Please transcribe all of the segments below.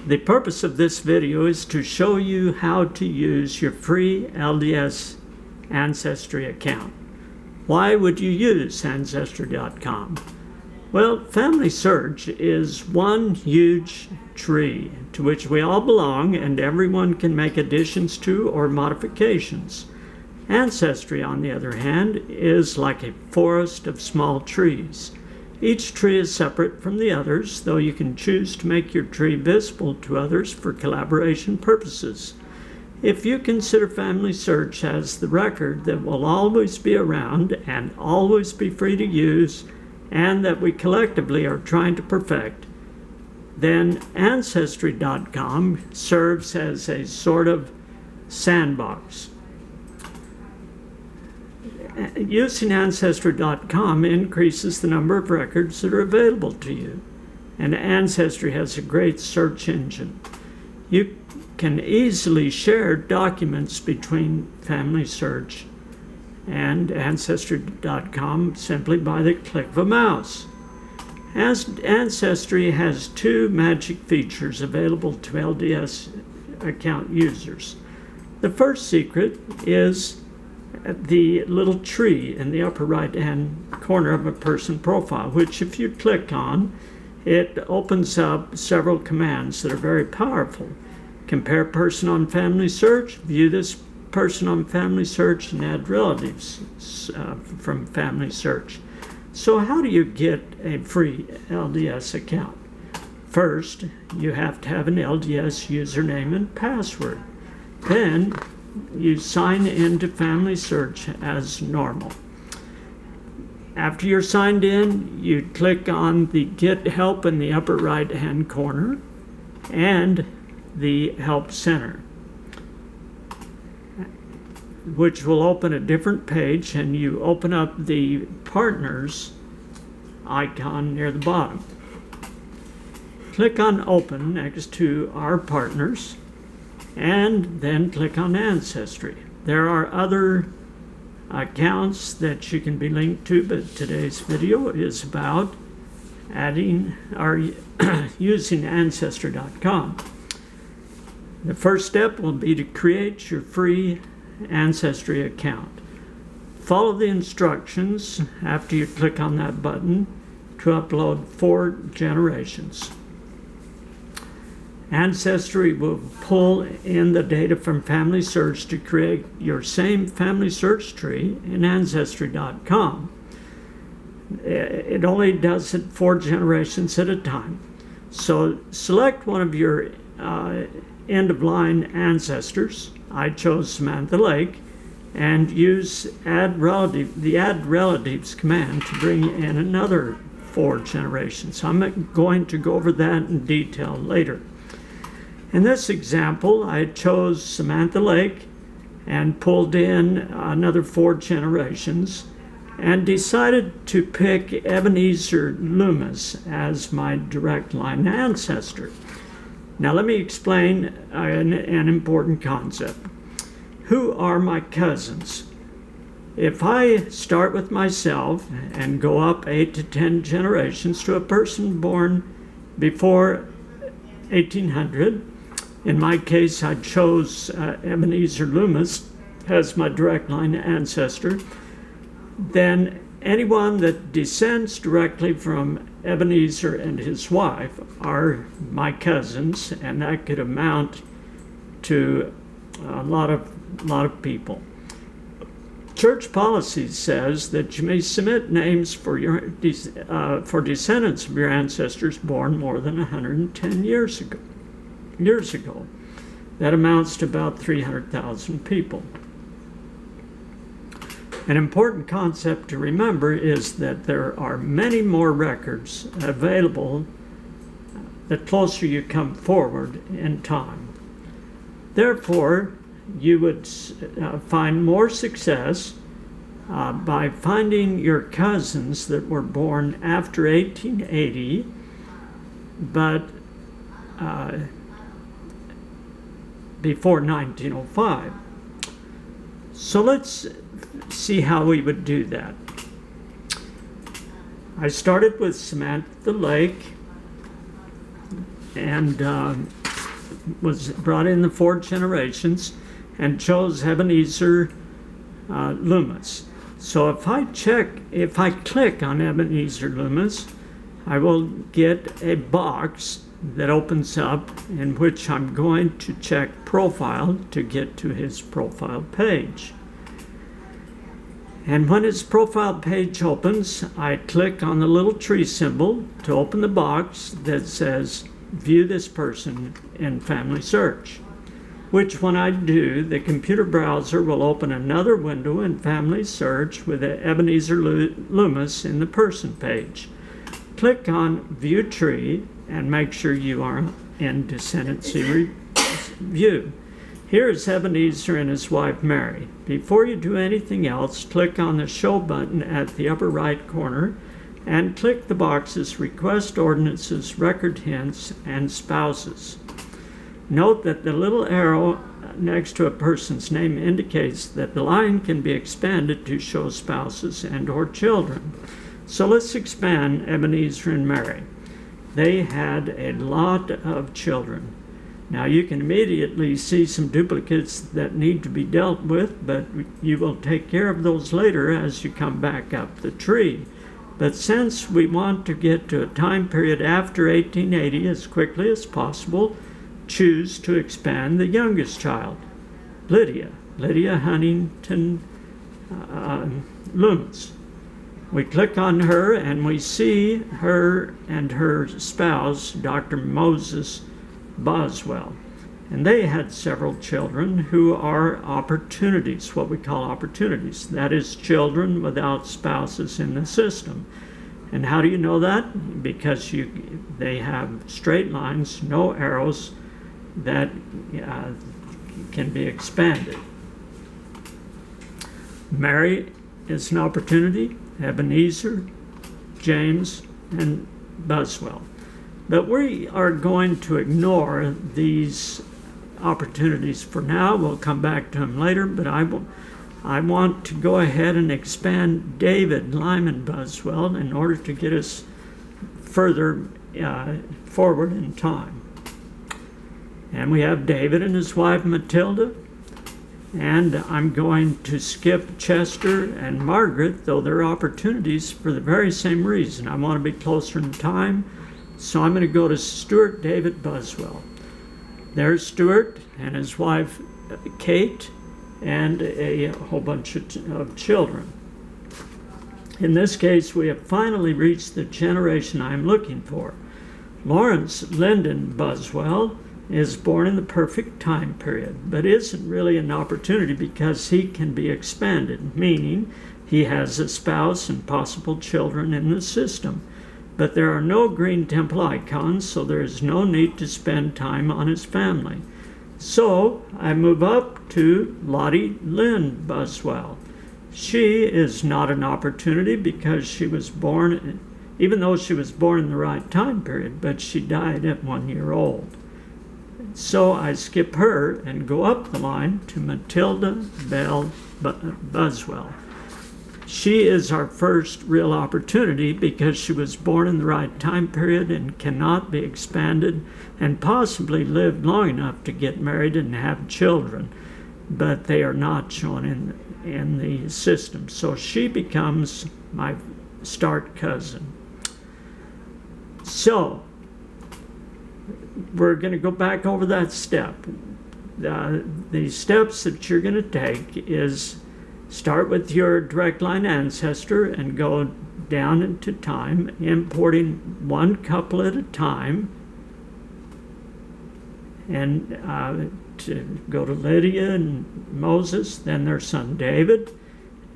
The purpose of this video is to show you how to use your free LDS Ancestry account. Why would you use Ancestry.com? Well, Family Search is one huge tree to which we all belong, and everyone can make additions to or modifications. Ancestry, on the other hand, is like a forest of small trees. Each tree is separate from the others, though you can choose to make your tree visible to others for collaboration purposes. If you consider Family Search as the record that will always be around and always be free to use, and that we collectively are trying to perfect, then Ancestry.com serves as a sort of sandbox. Using Ancestry.com increases the number of records that are available to you, and Ancestry has a great search engine. You can easily share documents between Family Search and Ancestry.com simply by the click of a mouse. Ancestry has two magic features available to LDS account users. The first secret is the little tree in the upper right-hand corner of a person profile, which if you click on, it opens up several commands that are very powerful. Compare person on Family Search, view this person on Family Search, and add relatives from Family Search. So how do you get a free LDS account? First, you have to have an LDS username and password. Then you sign into Family Search as normal. After you're signed in, you click on the Get Help in the upper right-hand corner and the Help Center, which will open a different page, and you open up the Partners icon near the bottom. Click on Open next to Our Partners, and then click on Ancestry. There are other accounts that you can be linked to, but today's video is about adding or using Ancestry.com. The first step will be to create your free Ancestry account. Follow the instructions after you click on that button to upload 4 generations. Ancestry will pull in the data from Family Search to create your same Family Search tree in Ancestry.com. It only does it 4 generations at a time. So select one of your end-of-line ancestors. I chose Samantha Lake, and use the Add Relatives command to bring in another 4 generations. I'm going to go over that in detail later. In this example, I chose Samantha Lake and pulled in another 4 generations and decided to pick Ebenezer Loomis as my direct line ancestor. Now let me explain an important concept. Who are my cousins? If I start with myself and go up 8 to 10 generations to a person born before 1800, in my case I chose Ebenezer Loomis as my direct line ancestor, then anyone that descends directly from Ebenezer and his wife are my cousins, and that could amount to a lot of people. Church policy says that you may submit names for descendants of your ancestors born more than 110 years ago. That amounts to about 300,000 people. An important concept to remember is that there are many more records available the closer you come forward in time. Therefore, you would find more success by finding your cousins that were born after 1880, but before 1905. So let's see how we would do that. I started with Samantha Lake, and was brought in the 4 generations and chose Ebenezer Loomis. So if I click on Ebenezer Loomis, I will get a box that opens up in which I'm going to check profile to get to his profile page. And when his profile page opens, I click on the little tree symbol to open the box that says view this person in Family Search, which when I do, the computer browser will open another window in Family Search with Ebenezer Loomis in the person page. Click on View Tree and make sure you are in Descendancy View. Here is Ebenezer and his wife Mary. Before you do anything else, click on the Show button at the upper right corner and click the boxes Request Ordinances, Record Hints, and Spouses. Note that the little arrow next to a person's name indicates that the line can be expanded to show spouses and/or children. So let's expand Ebenezer and Mary. They had a lot of children. Now you can immediately see some duplicates that need to be dealt with, but you will take care of those later as you come back up the tree. But since we want to get to a time period after 1880 as quickly as possible, choose to expand the youngest child, Lydia Huntington Loomis. We click on her and we see her and her spouse, Dr. Moses Boswell. And they had several children who are opportunities, what we call opportunities. That is, children without spouses in the system. And how do you know that? Because they have straight lines, no arrows that can be expanded. Mary is an opportunity, Ebenezer, James, and Boswell. But we are going to ignore these opportunities for now. We'll come back to them later, but I want to go ahead and expand David Lyman Boswell in order to get us further forward in time. And we have David and his wife Matilda. And I'm going to skip Chester and Margaret, though they're opportunities for the very same reason. I want to be closer in time. So I'm going to go to Stuart David Boswell. There's Stuart and his wife Kate and a whole bunch of children. In this case, we have finally reached the generation I'm looking for. Lawrence Lyndon Boswell is born in the perfect time period, but isn't really an opportunity because he can be expanded, meaning he has a spouse and possible children in the system. But there are no green temple icons, so there is no need to spend time on his family. So I move up to Lottie Lynn Boswell. She is not an opportunity because she was born, even though she was born in the right time period, but she died at 1 year old. So I skip her and go up the line to Matilda Bell Boswell. She is our first real opportunity because she was born in the right time period and cannot be expanded and possibly lived long enough to get married and have children, but they are not shown in the system. So she becomes my start cousin. So we're going to go back over that step. The steps that you're going to take is start with your direct line ancestor and go down into time, importing one couple at a time, and to go to Lydia and Moses, then their son David,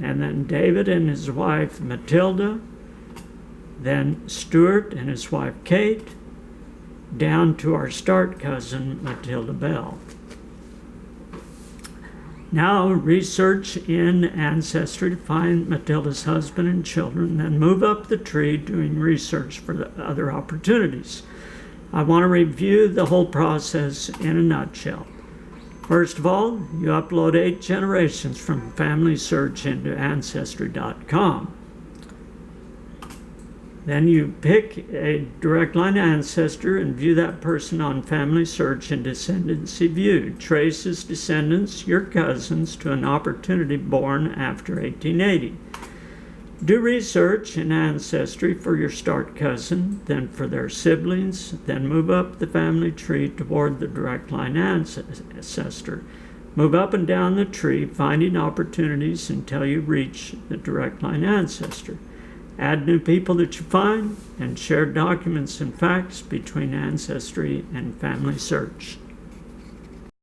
and then David and his wife Matilda, then Stuart and his wife Kate, down to our start cousin Matilda Bell. Now research in Ancestry to find Matilda's husband and children, then move up the tree doing research for the other opportunities. I want to review the whole process in a nutshell. First of all, you upload 8 generations from Family Search into Ancestry.com. Then you pick a direct line ancestor and view that person on Family Search and Descendancy View. Trace his descendants, your cousins, to an opportunity born after 1880. Do research in Ancestry for your start cousin, then for their siblings, then move up the family tree toward the direct line ancestor. Move up and down the tree, finding opportunities until you reach the direct line ancestor. Add new people that you find, and share documents and facts between Ancestry and Family Search.